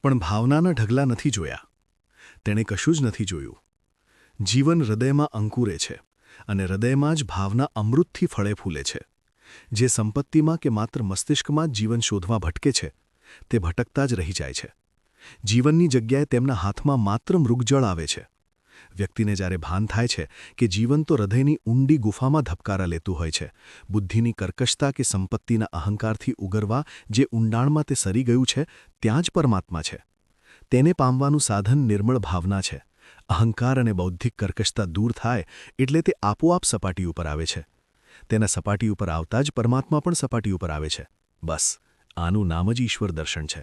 પણ ભાવનાના ઢગલા નથી જોયા. તેણે કશું જ નથી જોયું. જીવન હૃદયમાં અંકુરે છે અને હૃદયમાં જ ભાવના અમૃતથી ફળે ફૂલે છે. જે સંપત્તિમાં કે માત્ર મસ્તિષ્કમાં જ જીવન શોધવા ભટકે છે તે ભટકતા જ રહી જાય છે. જીવનની જગ્યાએ તેમના હાથમાં માત્ર મૃગજળ આવે છે. વ્યક્તિને જ્યારે ભાન થાય છે કે જીવન તો હૃદયની ઊંડી ગુફામાં ધબકારા લેતું હોય છે, બુદ્ધિની કર્કશતા કે સંપત્તિના અહંકારથી ઉગરવા જે ઊંડાણમાં તે સરી ગયું છે ત્યાં જ પરમાત્મા છે. તેને પામવાનું સાધન નિર્મળ ભાવના છે. અહંકાર અને બૌદ્ધિક કર્કશતા દૂર થાય એટલે તે આપોઆપ સપાટી ઉપર આવે છે. તેના સપાટી ઉપર આવતા જ પરમાત્મા પણ સપાટી ઉપર આવે છે. બસ આનું નામ જ ઈશ્વર દર્શન છે.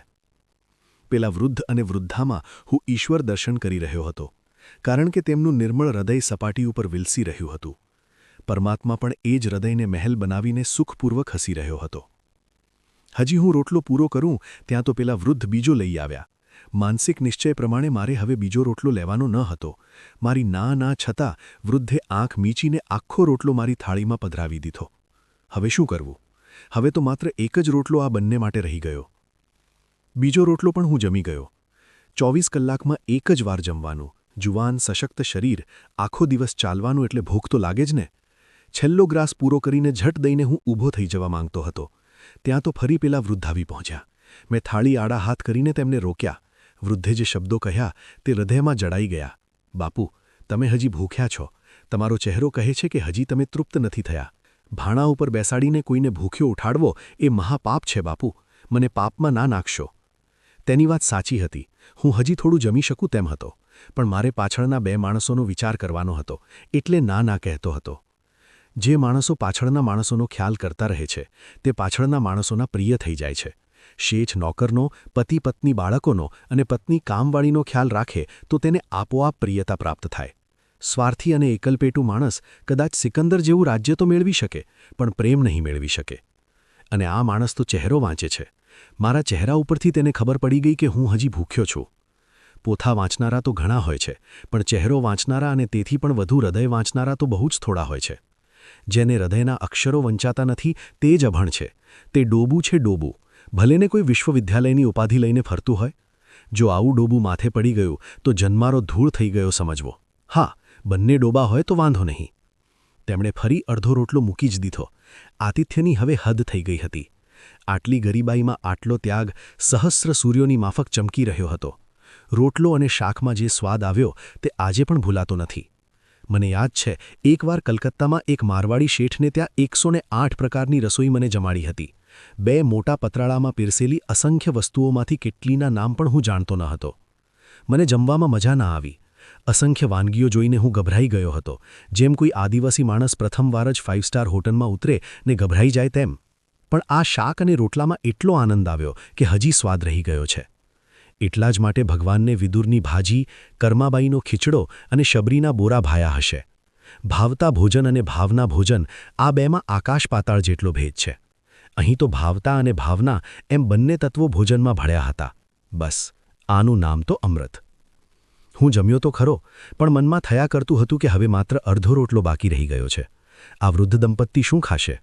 પેલા વૃદ્ધ અને વૃદ્ધામાં હું ઈશ્વર દર્શન કરી રહ્યો હતો, કારણ કે તેમનું નિર્મળ હૃદય સપાટી ઉપર વિલસી રહ્યું હતું. પરમાત્મા પણ એ જ હૃદયને મહેલ બનાવીને સુખપૂર્વક હસી રહ્યો હતો. હજી હું રોટલો પૂરો કરું ત્યાં તો પેલા વૃદ્ધ બીજો લઈ આવ્યા. માનસિક નિશ્ચય પ્રમાણે મારે હવે બીજો રોટલો લેવાનો ન હતો. મારી ના છતાં વૃદ્ધે આંખ મીચીને આખો રોટલો મારી થાળીમાં પધરાવી દીધો. હવે શું કરવું? હવે તો માત્ર એક જ રોટલો આ બંને માટે રહી ગયો. બીજો રોટલો પણ હું જમી ગયો. 24 કલાકમાં એક જ વાર જમવાનું, જુવાન સશક્ત શરીર, આખો દિવસ ચાલવાનું એટલે ભૂખ તો લાગે જ ને. છેલ્લો ગ્રાસ પૂરો કરીને ઝટ દઈને હું ઊભો થઈ જવા માંગતો હતો. ત્યાં તો ફરી પેલા વૃદ્ધ આવી પહોંચ્યા. મેં થાળી આડા હાથ કરીને તેમને રોક્યા. વૃદ્ધે જે શબ્દો કહ્યા તે હૃદયમાં જડાઈ ગયા. બાપુ, તમે હજી ભૂખ્યા છો. તમારો ચહેરો કહે છે કે હજી તમે તૃપ્ત નથી થયા. ભાણા ઉપર બેસાડીને કોઈને ભૂખ્યો ઉઠાડવો એ મહાપાપ છે બાપુ. મને પાપમાં ના નાખશો. તેની વાત સાચી હતી. હું હજી થોડું જમી શકું તેમ હતો, પણ મારે પાછળના 2 માણસોનો વિચાર કરવાનો હતો, એટલે ના કહેતો હતો. જે માણસો પાછળના માણસોનો ખ્યાલ કરતા રહે છે તે પાછળના માણસોના પ્રિય થઈ જાય છે. શેઠ નોકરનો, પતિ પત્ની બાળકોનો અને પત્ની કામવાળીનો ખ્યાલ રાખે તો તેને આપોઆપ પ્રિયતા પ્રાપ્ત થાય. સ્વાર્થી અને એકલપેટું માણસ કદાચ સિકંદર જેવું રાજ્ય તો મેળવી શકે, પણ પ્રેમ નહીં મેળવી શકે. અને આ માણસ તો ચહેરો વાંચે છે. મારા ચહેરા ઉપરથી તેને ખબર પડી ગઈ કે હું હજી ભૂખ્યો છું. પોથા વાંચનારા તો ઘણા હોય છે, પણ ચહેરો વાંચનારા અને તેથી પણ વધુ હૃદય વાંચનારા તો બહુ જ થોડા હોય છે. જેને હૃદયના અક્ષરો વંચાતા નથી તે જ અભણ છે. તે ડોબું છે, ડોબું. ભલેને કોઈ વિશ્વવિદ્યાલયની ઉપાધિ લઈને ફરતું હોય. જો આવું ડોબું માથે પડી ગયું તો જન્મારો ધૂળ થઈ ગયો સમજવો. હા, બંને ડોબા હોય તો વાંધો નહીં. તેમણે ફરી અડધો રોટલો મૂકી જ દીધો. આતિથ્યની હવે હદ થઈ ગઈ હતી. આટલી ગરીબાઈમાં આટલો ત્યાગ સહસ્ર સૂર્યોની માફક ચમકી રહ્યો હતો. રોટલો અને શાકમાં જે સ્વાદ આવ્યો તે આજે પણ ભૂલાતો નથી. મને યાદ છે, એકવાર કલકત્તામાં એક મારવાડી શેઠને ત્યાં 108 પ્રકારની રસોઈ મને જમાડી હતી. 2 મોટા પતરાળામાં પીરસેલી અસંખ્ય વસ્તુઓમાંથી કેટલીના નામ પણ હું જાણતો ન હતો. મને જમવામાં મજા ના આવી. અસંખ્ય વાનગીઓ જોઈને હું ગભરાઈ ગયો હતો, જેમ કોઈ આદિવાસી માણસ પ્રથમવાર જ 5 સ્ટાર હોટલમાં ઉતરે ને ગભરાઈ જાય તેમ. પણ આ શાક અને રોટલામાં એટલો આનંદ આવ્યો કે હજી સ્વાદ રહી ગયો છે. એટલા જ માટે ભગવાનને વિદુરની ભાજી, કર્માબાઈનો ખીચડો અને શબરીના બોરા ભાયા હશે. ભાવતા ભોજન અને ભાવના ભોજન, આ બેમાં આકાશ પાતાળ જેટલો ભેદ છે. અહીં તો ભાવતા અને ભાવના એમ બંને તત્વો ભોજનમાં ભળ્યા હતા. બસ આનું નામ તો અમૃત. હું જમ્યો તો ખરો, પણ મનમાં થયા કરતું હતું કે હવે માત્ર અડધો રોટલો બાકી રહી ગયો છે. આ વૃદ્ધ દંપતી શું ખાશે?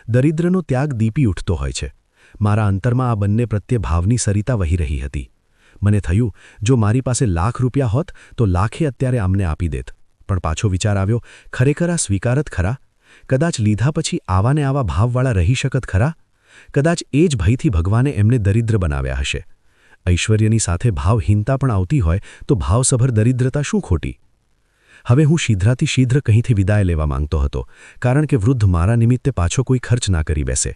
દરિદ્રનો ત્યાગ દીપી ઉઠતો હોય છે. મારા અંતરમાં આ બંને પ્રત્યે ભાવની સરિતા વહી રહી હતી. મને થયું, જો મારી પાસે લાખ રૂપિયા હોત તો લાખે અત્યારે આમને આપી દેત. પણ પાછો વિચાર આવ્યો, ખરેખર આ સ્વીકારત ખરા? કદાચ લીધા પછી આવાને આવા ભાવવાળા રહી શકત ખરા? કદાચ એ જ ભયથી ભગવાને એમને દરિદ્ર બનાવ્યા હશે. ઐશ્વર્યની સાથે ભાવહીનતા પણ આવતી હોય તો ભાવસભર દરિદ્રતા શું ખોટી? હવે હું શીઘ્રાથી શીઘ્ર કંઈથી વિદાય લેવા માંગતો હતો, કારણ કે વૃદ્ધ મારા નિમિત્તે પાછો કોઈ ખર્ચ ના કરી બેસે.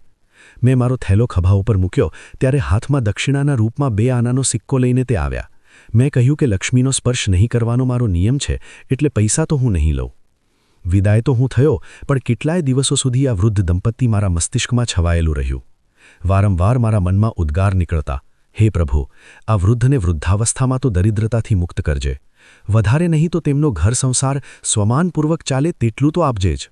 મેં મારો થેલો ખભા ઉપર મૂક્યો ત્યારે હાથમાં દક્ષિણાના રૂપમાં 2 આનાનો સિક્કો લઈને તે આવ્યા. મેં કહ્યું કે લક્ષ્મીનો સ્પર્શ નહીં કરવાનો મારો નિયમ છે, એટલે પૈસા તો હું નહીં લઉં. વિદાય તો હું થયો, પણ કેટલાય દિવસો સુધી આ વૃદ્ધ દંપતી મારા મસ્તિષ્કમાં છવાયેલું રહ્યું. વારંવાર મારા મનમાં ઉદ્ગાર નીકળતા, હે પ્રભુ, આ વૃદ્ધને વૃદ્ધાવસ્થામાં તો દરિદ્રતાથી મુક્ત કરજે. વધારે નહીં તો તેમનો ઘર સંસાર સ્વમાનપૂર્વક ચાલે તેટલું તો આપજે જ.